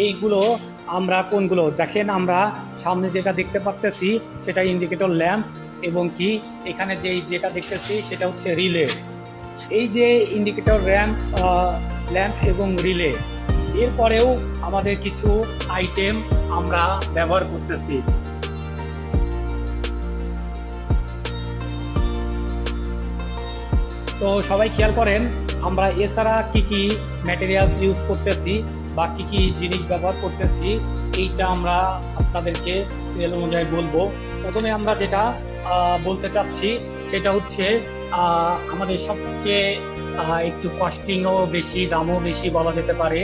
এইগুলো আমরা কোনগুলো দেখেন, আমরা সামনে যেটা দেখতে পাচ্ছি সেটা ইন্ডিকেটর ল্যাম্প, এবং কি এখানে যেটা দেখতেছি সেটা হচ্ছে রিলে। এই যে ইন্ডিকেটর ল্যাম্প এবং রিলে, এরপরেও আমাদের কিছু আইটেম আমরা ব্যবহার করতেছি। তো সবাই খেয়াল করেন আমরা এছাড়া কি কি ম্যাটেরিয়ালস ইউজ করতেছি বা কি কি জিনিস ব্যবহার করতেছি, এইটা আমরা আপনাদেরকে সিরিয়াল অনুযায়ী বলবো। প্রথমে আমরা যেটা বলতে চাচ্ছি সেটা হচ্ছে আমাদের সবচেয়ে একটু কস্টিংও বেশি, দামও বেশি বলা যেতে পারে,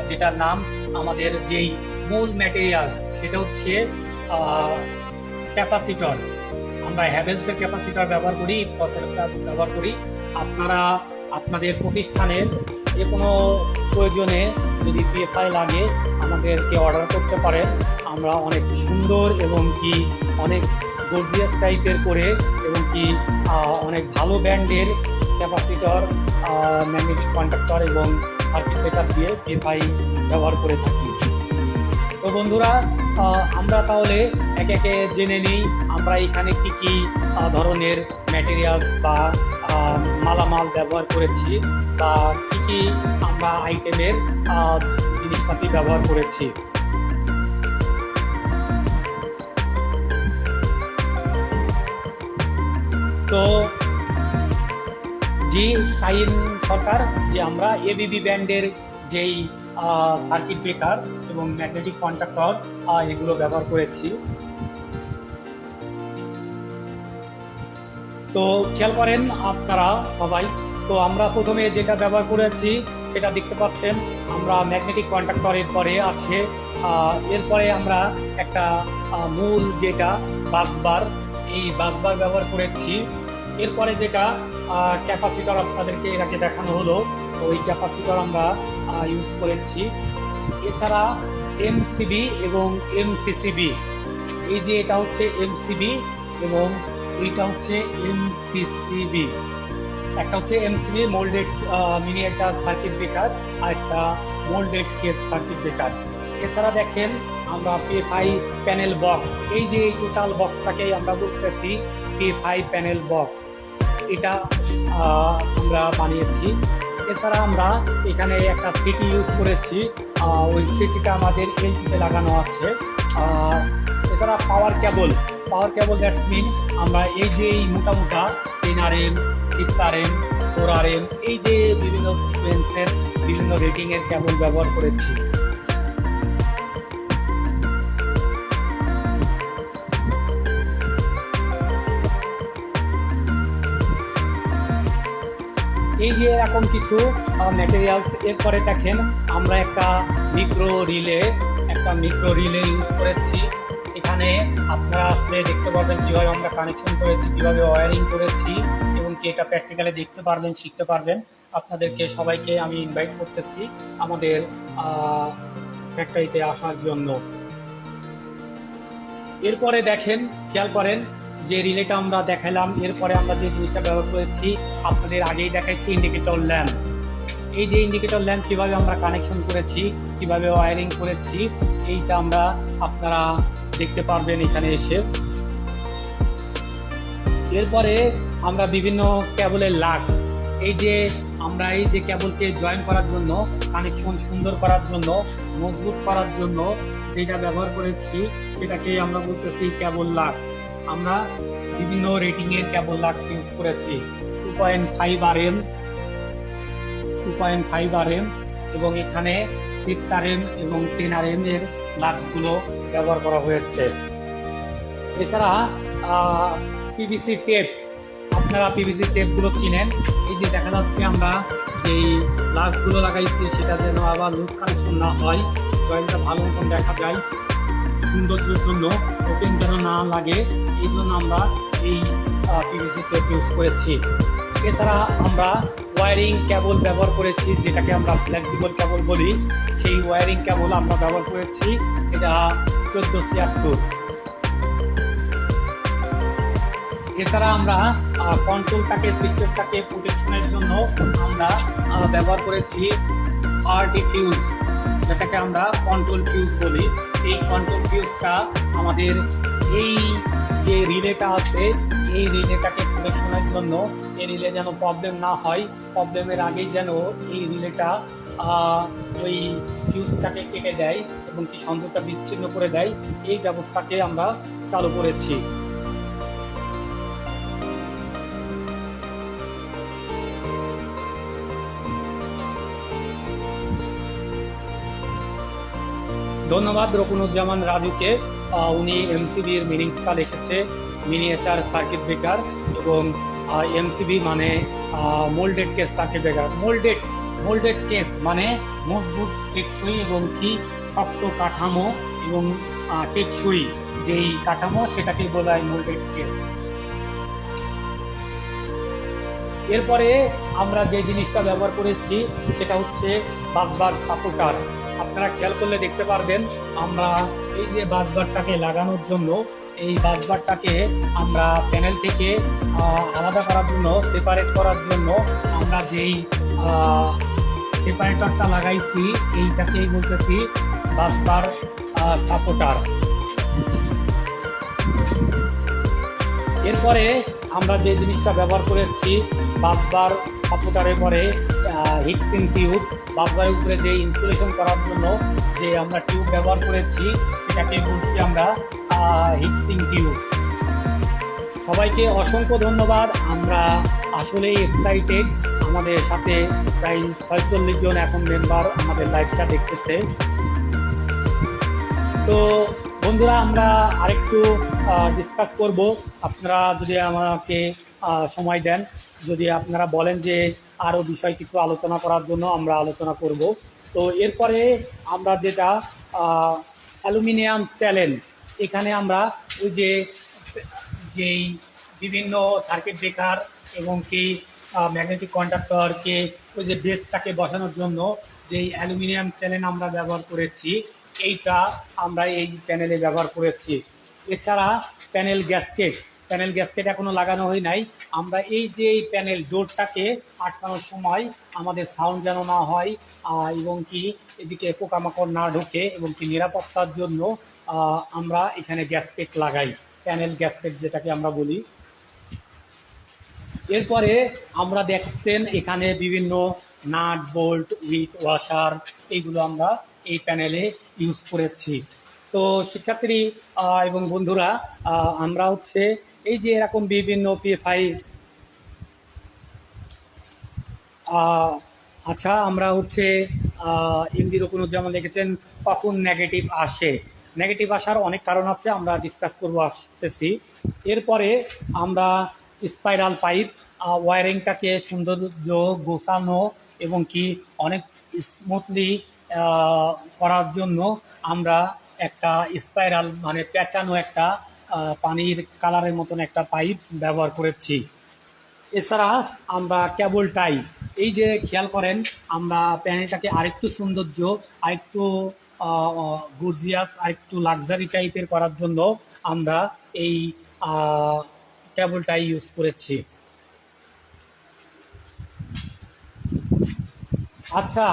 যেটার নাম আমাদের যেই মূল ম্যাটেরিয়ালস সেটা হচ্ছে ক্যাপাসিটর। আমরা হ্যাভেলসের ক্যাপাসিটর ব্যবহার করি, পসের ব্যবহার করি। আপনারা আপনাদের প্রতিষ্ঠানের যে কোনো প্রয়োজনে যদি PFI লাগে আমাদেরকে অর্ডার করতে পারেন। আমরা অনেক সুন্দর এবং কি অনেক গর্জিয়াস টাইপের করে এবং কি অনেক ভালো ব্র্যান্ডের ক্যাপাসিটর, ম্যাগনেটিক কন্ডাক্টর এবং সার্কিট ব্রেকার দিয়ে PFI ব্যবহার করে থাকি। তো বন্ধুরা, আমরা তাহলে একে একে জেনে নিই আমরা এখানে কি কি ধরনের ম্যাটেরিয়ালস বা মালামাল ব্যবহার করেছি বা কি কি আমরা আইটেমের জিনিসপাতি ব্যবহার করেছি। তো জি শাহিন সরকার, যে আমরা ABB ব্র্যান্ডের যেই সার্কিট ব্রেকার এবং ম্যাগনেটিক কন্ডাক্টর এগুলো ব্যবহার করেছি। তো খেয়াল করেন আপনারা সবাই, তো আমরা প্রথমে যেটা ব্যবহার করেছি সেটা দেখতে পাচ্ছেন, আমরা ম্যাগনেটিক কন্ডাক্টরের পরে আছে, এরপরে আমরা একটা মূল যেটা বাসবার, এই বাসবার ব্যবহার করেছি। এরপরে যেটা ক্যাপাসিটর আপনাদেরকে এর আগে দেখানো হলো, ওই ক্যাপাসিটর আমরা ইউজ করেছি। এছাড়া MCB এবং MCCB, এই যে এটা হচ্ছে MCB এবং এইটা হচ্ছে MCCB। একটা হচ্ছে MCB moulded miniature circuit breaker, আর একটা মোল্ডেড কেস সার্কিট ব্রেকার। এছাড়া দেখেন আমরা PFI প্যানেল বক্স, এই যে টোটাল বক্সটাকেই আমরা বলতেছি PFI প্যানেল বক্স, এটা আমরা বানিয়েছি। এছাড়া আমরা এখানে একটা সিটি ইউজ করেছি, ওই সিটিটা আমাদের এলটিতে লাগানো আছে। এছাড়া পাওয়ার কেবল দ্যাটস মিন আমরা এই যে মোটা 10 RM, 6 RM, 4 RM, এই যে বিভিন্ন সিকোয়েন্সের বিভিন্ন রেটিংয়ের কেবল ব্যবহার করেছি। এই যে এরকম কিছু ম্যাটেরিয়ালস। এরপরে দেখেন আমরা একটা মিক্রো রিলে ইউজ করেছি। এখানে আপনারা আসলে দেখতে পারবেন কীভাবে আমরা কানেকশন করেছি, কীভাবে ওয়্যারিং করেছি, এবং কি এটা প্র্যাকটিক্যালি দেখতে পারবেন, শিখতে পারবেন। আপনাদেরকে সবাইকে আমি ইনভাইট করতেছি আমাদের ফ্যাক্টরিতে আসার জন্য। এরপরে দেখেন, খেয়াল করেন যে রিলেটা আমরা দেখালাম, এরপরে আমরা যে জিনিসটা ব্যবহার করেছি আপনাদের আগেই দেখাচ্ছি, ইন্ডিকেটর ল্যাম্প। এই যে ইন্ডিকেটর ল্যাম্প কীভাবে আমরা কানেকশন করেছি, কীভাবে ওয়্যারিং করেছি, এইটা আমরা আপনারা দেখতে পারবেন এখানে এসে। এরপরে আমরা বিভিন্ন কেবলের লাক্স, এই যে আমরা এই যে কেবলকে জয়েন করার জন্য, কানেকশন সুন্দর করার জন্য, মজবুত করার জন্য যেটা ব্যবহার করেছি সেটাকে আমরা বলতেছি কেবল লাক্স। আমরা বিভিন্ন রেটিংয়ের কেবল লাক্স ইউজ করেছি, 2.5 RM এবং এখানে 6 RM এবং 10 RM এর লাক্সগুলো ব্যবহার করা হয়েছে। এছাড়া PVC টেপ, আপনারা PVC টেপগুলো চিনেন। এই যে দেখা যাচ্ছে আমরা যেই লাক্সগুলো লাগাইছি সেটা যেন আবার লুজ কানেকশন না হয়, জয়েন্টটা ভালো মতন দেখা যায়, সৌন্দর্যের জন্য ওপেন যেন না লাগে, এই জন্য আমরা এই PVC টেপ ইউজ করেছি। এছাড়া আমরা ওয়্যারিং কেবল ব্যবহার করেছি, যেটাকে আমরা ফ্লেক্সিবল কেবল বলি, সেই ওয়্যারিং কেবল আমরা ব্যবহার করেছি, এটা 1476। এছাড়া আমরা কন্ট্রোলটাকে, সিস্টেমটাকে প্রোটেকশনের জন্য আমরা ব্যবহার করেছি RD ফিউজ। যেটাকে আমরা কন্ট্রোল ফিউজ বলি। এই কন্ট্রোল ফিউজটা আমাদের এই যে রিলেটা আছে এই রিলেটাকে প্রোটেকশনের জন্য, এই রিলে যেন প্রবলেম না হয়, প্রবলেমের আগেই যেন এই রিলেটা ওই ফিউজটাকে কেটে দেয় এবং কি সংযোগটা বিচ্ছিন্ন করে দেয়, এই ব্যবস্থাকে আমরা চালু করেছি। ধন্যবাদ রকুনুজ্জামান রাজুকে। উনি এমসিবির মিনিংসটা লিখেছে মিনিয়েচার সার্কিট ব্রেকার, এবং এমসিবি মানে moulded case circuit breaker. Moulded case মানে মজবুত, টেকসই এবং কি শক্ত কাঠামো এবং টেকসই যেই কাঠামো সেটাকে বলা হয় মোল্ডেড কেস। এরপরে আমরা যে জিনিসটা ব্যবহার করেছি সেটা হচ্ছে বাসবার সাপোর্টার। আপনারা খেয়াল করলে দেখতে পারবেন আমরা এই যে বাসবারটাকে লাগানোর জন্য, এই বাসবারটাকে আমরা প্যানেল থেকে আলাদা করার জন্য, সেপারেট করার জন্য আমরা যেই সেপারেটরটা লাগাইছি এইটাকেই বলতেছি বাসবার সাপোর্টার। এরপরে আমরা যে জিনিসটা ব্যবহার করেছি বাসবার সাপোর্টারের পরে হিটসিং টিউব, বাসবারের উপরে যে ইনসুলেশন করার জন্য যে আমরা টিউব ব্যবহার করেছি সেটাকে বলছি আমরা হিটসিং টিউব। সবাইকে অসংখ্য ধন্যবাদ। আমরা আসলেই এক্সাইটেড, আমাদের সাথে প্রায় ৪৬ জন এখন মেম্বার আমাদের লাইভটা দেখতেছে। তো বন্ধুরা আমরা আরেকটু ডিসকাস করব, আপনারা যদি আমাকে সময় দেন, যদি আপনারা বলেন যে আরও বিষয় কিছু আলোচনা করার জন্য আমরা আলোচনা করব। তো এরপরে আমরা যেটা অ্যালুমিনিয়াম চ্যানেল, এখানে আমরা ওই যেই বিভিন্ন সার্কিট ব্রেকার এবং কি ম্যাগনেটিক কন্ডাক্টরকে ওই যে বেসটাকে বসানোর জন্য যেই অ্যালুমিনিয়াম চ্যানেল আমরা ব্যবহার করেছি, এইটা আমরা এই প্যানেলে ব্যবহার করেছি। এছাড়া প্যানেল গ্যাসকেট এখনো লাগানো হয় নাই। আমরা এই যে এই প্যানেল ডোরটাকে আটকানোর সময় আমাদের সাউন্ড যেন না হয় এবং কি এদিকে পোকামাকড় না ঢোকে এবং কি নিরাপত্তার জন্য আমরা এখানে গ্যাসকেট লাগাই, প্যানেল গ্যাসকেট যেটাকে আমরা বলি। এরপরে আমরা দেখছেন এখানে বিভিন্ন নাট বোল্ট উইথ ওয়াশার, এইগুলো আমরা এই প্যানেলে ইউজ করেছি। তো শিক্ষার্থী এবং বন্ধুরা, আমরা হচ্ছে এই যে এরকম বিভিন্ন PFI, আচ্ছা আমরা হচ্ছে এমডি রকুনুজ্জামান লিখেছেন কখন নেগেটিভ আসে। নেগেটিভ আসার অনেক কারণ আছে, আমরা ডিসকাস করবো আসতেছি। এরপরে আমরা স্পাইরাল পাইপ ওয়ারিংটাকে সৌন্দর্য গোছানো এবং কি অনেক স্মুথলি করার জন্য আমরা একটা স্পাইরাল মানে পেঁচানো একটা পানির কালারের মতন একটা পাইপ ব্যবহার করেছি। এছাড়া আমরা কেবল টাই, এই যে খেয়াল করেন আমরা প্যানেলটাকে আরেকটু সৌন্দর্য, আরেকটু গর্জিয়াস, আরেকটু লাক্সারি টাইপের করার জন্য আমরা এই কেবল টাই ইউজ করেছি। আচ্ছা,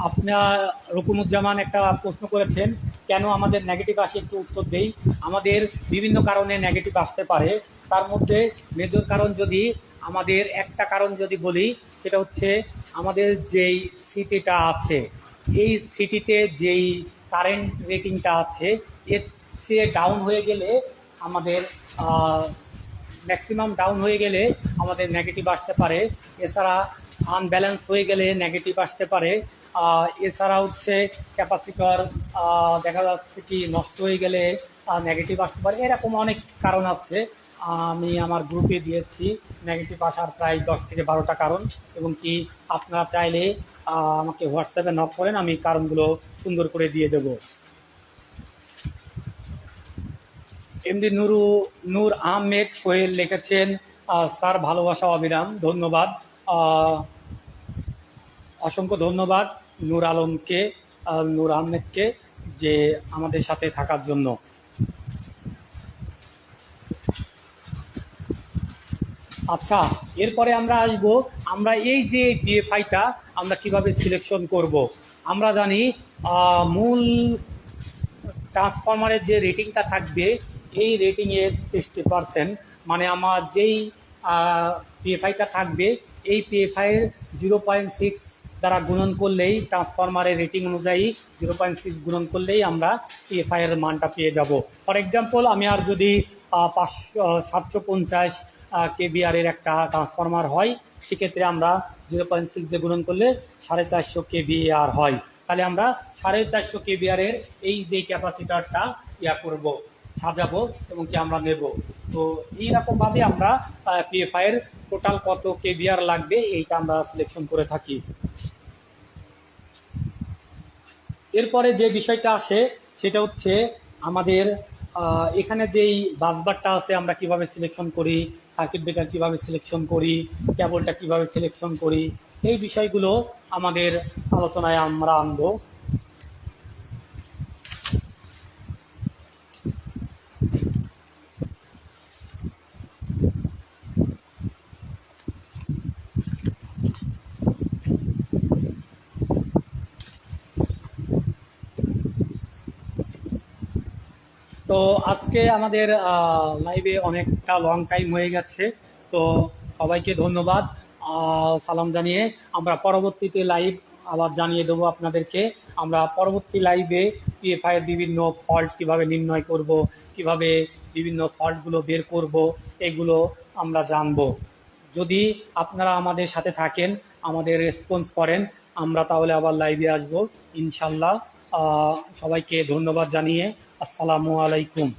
আপনার রকুনুজ্জামান একটা প্রশ্ন করেছেন কেন আমাদের নেগেটিভ আসে, একটু উত্তর দেই। আমাদের বিভিন্ন কারণে নেগেটিভ আসতে পারে, তার মধ্যে মেজর কারণ যদি আমাদের একটা কারণ যদি বলি সেটা হচ্ছে আমাদের যেই সিটিটা আছে, এই সিটিতে যেই কারেন্ট রেটিংটা আছে এর চেয়ে ডাউন হয়ে গেলে আমাদের ম্যাক্সিমাম ডাউন হয়ে গেলে আমাদের নেগেটিভ আসতে পারে। এছাড়া আনব্যালেন্স হয়ে গেলে নেগেটিভ আসতে পারে। এছাড়া হচ্ছে ক্যাপাসিটর দেখা যাচ্ছে কি নষ্ট হয়ে গেলে নেগেটিভ আসতে পারে। এরকম অনেক কারণ আছে, আমি আমার গ্রুপে দিয়েছি নেগেটিভ আসার প্রায় 10 থেকে 12টা কারণ, এবং কি আপনারা চাইলে আমাকে হোয়াটসঅ্যাপে নক করেন, আমি কারণগুলো সুন্দর করে দিয়ে দেব। এমডি নূর আহমেদ সোহেল লিখেছেন স্যার ভালোবাসা অবিরাম। ধন্যবাদ, অসংখ্য ধন্যবাদ নূর আলমকে, নূর আহমেদকে যে আমাদের সাথে থাকার জন্য। আচ্ছা, এরপরে আমরা আসবো আমরা এই যে PFIটা আমরা কিভাবে সিলেকশন করব। আমরা জানি মূল ট্রান্সফরমারের যে রেটিংটা থাকবে এই রেটিংয়ের 60%, মানে আমার যেই পিএফআইটা থাকবে এই পিএফআইয়ের 0.6 দ্বারা গুণন করলেই, ট্রান্সফরমারের রেটিং অনুযায়ী 0.6 গুণন করলেই আমরা পিএফআইয়ের মানটা পেয়ে যাব। ফর এক্সাম্পল, আমি আর যদি 750 কেবিআরের একটা ট্রান্সফরমার হয়, সেক্ষেত্রে আমরা 0.6 দিয়ে গুণন করলে 450 কেবিআর হয়। তাহলে আমরা 450 কেবিআরের এই যে ক্যাপাসিটারটা করব, সাজাবো এবং কি আমরা নেব। তো এইরকমভাবে আমরা পিএফআই এর টোটাল কত কেবিআর লাগবে এইটা আমরা সিলেকশন করে থাকি। এরপরে যে বিষয়টা আসে সেটা হচ্ছে আমাদের এখানে যেই বাসবারটা আছে আমরা কিভাবে সিলেকশন করি, সার্কিট ব্রেকার কিভাবে সিলেকশন করি, কেবলটা কিভাবে সিলেকশন করি, এই বিষয়গুলো আমাদের আলোচনায় আমরা আনবো। তো আজকে আমাদের লাইভে অনেকটা লং টাইম হয়ে গেছে, তো সবাইকে ধন্যবাদ সালাম জানিয়ে আমরা পরবর্তীতে লাইভ আবার জানিয়ে দেবো আপনাদেরকে। আমরা পরবর্তী লাইভে পিএফআই এর বিভিন্ন ফল্ট কিভাবে নির্ণয় করব, কিভাবে বিভিন্ন ফল্টগুলো বের করব, এগুলো আমরা জানব। যদি আপনারা আমাদের সাথে থাকেন, আমাদের রেসপন্স করেন, আমরা তাহলে আবার লাইভে আসবো ইনশাল্লাহ। সবাইকে ধন্যবাদ জানিয়ে আসসালামু আলাইকুম।